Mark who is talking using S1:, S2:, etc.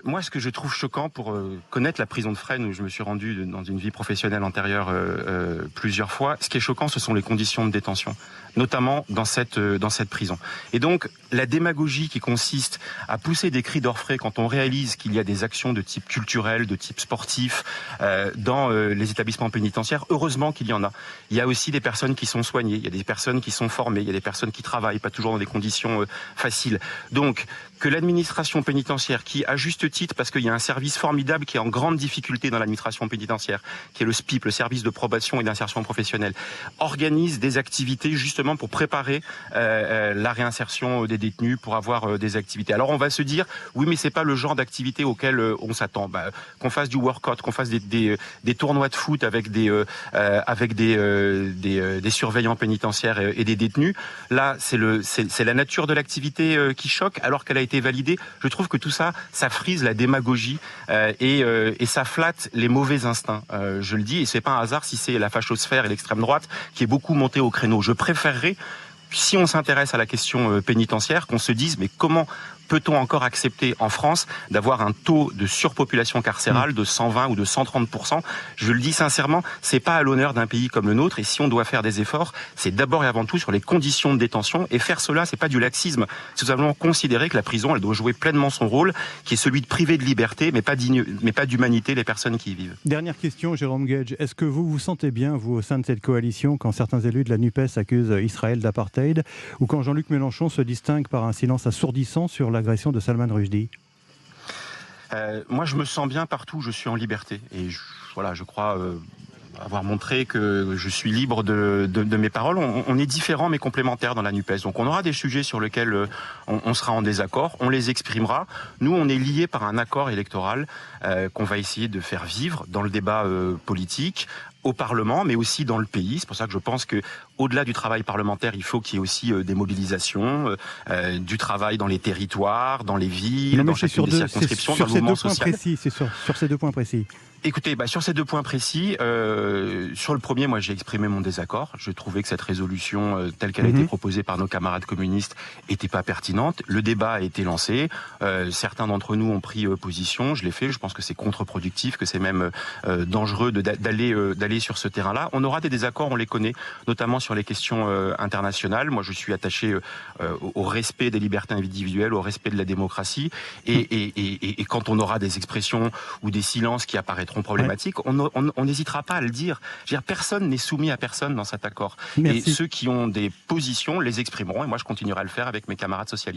S1: Moi, ce que je trouve choquant pour connaître la prison de Fresnes, où je me suis rendu dans une vie professionnelle antérieure plusieurs fois, ce qui est choquant, ce sont les conditions de détention, notamment dans cette prison. Et donc, la démagogie qui consiste à pousser des cris d'orfraie quand on réalise qu'il y a des actions de type culturel, de type sportif dans les établissements pénitentiaires, heureusement qu'il y en a. Il y a aussi des personnes qui sont soignées, il y a des personnes qui sont formées, il y a des personnes qui travaillent, pas toujours dans des conditions faciles. Donc, que l'administration pénitentiaire, qui à juste titre, parce qu'il y a un service formidable qui est en grande difficulté dans l'administration pénitentiaire, qui est le SPIP, le service de probation et d'insertion professionnelle, organise des activités justement pour préparer la réinsertion des détenus, pour avoir des activités. Alors on va se dire, oui mais c'est pas le genre d'activité auquel on s'attend. Qu'on fasse du workout, qu'on fasse des tournois de foot avec des surveillants pénitentiaires et des détenus. Là, c'est la nature de l'activité qui choque, alors qu'elle a été validée. Je trouve que tout ça frise la démagogie et ça flatte les mauvais instincts. Je le dis, et c'est pas un hasard si c'est la fachosphère et l'extrême droite qui est beaucoup montée au créneau. Je préférerais, si on s'intéresse à la question pénitentiaire, qu'on se dise mais comment peut-on encore accepter en France d'avoir un taux de surpopulation carcérale de 120 ou de 130%? Je le dis sincèrement, c'est pas à l'honneur d'un pays comme le nôtre, et si on doit faire des efforts, c'est d'abord et avant tout sur les conditions de détention, et faire cela, c'est pas du laxisme, c'est tout simplement considérer que la prison, elle doit jouer pleinement son rôle, qui est celui de priver de liberté, mais pas d'humanité les personnes qui y vivent.
S2: Dernière question, Jérôme Guedj, est-ce que vous vous sentez bien, vous, au sein de cette coalition, quand certains élus de la NUPES accusent Israël d'apartheid, ou quand Jean-Luc Mélenchon se distingue par un silence assourdissant sur l'agression de Salman Rushdie?
S1: Moi, je me sens bien partout où je suis en liberté. Et je crois avoir montré que je suis libre de mes paroles. On est différents mais complémentaires dans la NUPES. Donc on aura des sujets sur lesquels on sera en désaccord, on les exprimera. Nous, on est liés par un accord électoral qu'on va essayer de faire vivre dans le débat politique, au Parlement, mais aussi dans le pays. C'est pour ça que je pense que, au-delà du travail parlementaire, il faut qu'il y ait aussi des mobilisations, du travail dans les territoires, dans les villes, dans chacune des circonscriptions, dans le mouvement social.
S2: C'est sur ces deux points précis.
S1: Écoutez, sur ces deux points précis, sur le premier, moi j'ai exprimé mon désaccord. Je trouvais que cette résolution, telle qu'elle a été proposée par nos camarades communistes, était pas pertinente. Le débat a été lancé. Certains d'entre nous ont pris position. Je l'ai fait. Je pense que c'est contre-productif, que c'est même dangereux d'aller sur ce terrain-là. On aura des désaccords, on les connaît, notamment sur les questions internationales. Moi, je suis attaché au respect des libertés individuelles, au respect de la démocratie. Et quand on aura des expressions ou des silences qui apparaîtront problématiques, on n'hésitera pas à le dire. Je veux dire, personne n'est soumis à personne dans cet accord.
S2: Merci.
S1: Et ceux qui ont des positions les exprimeront. Et moi, je continuerai à le faire avec mes camarades socialistes.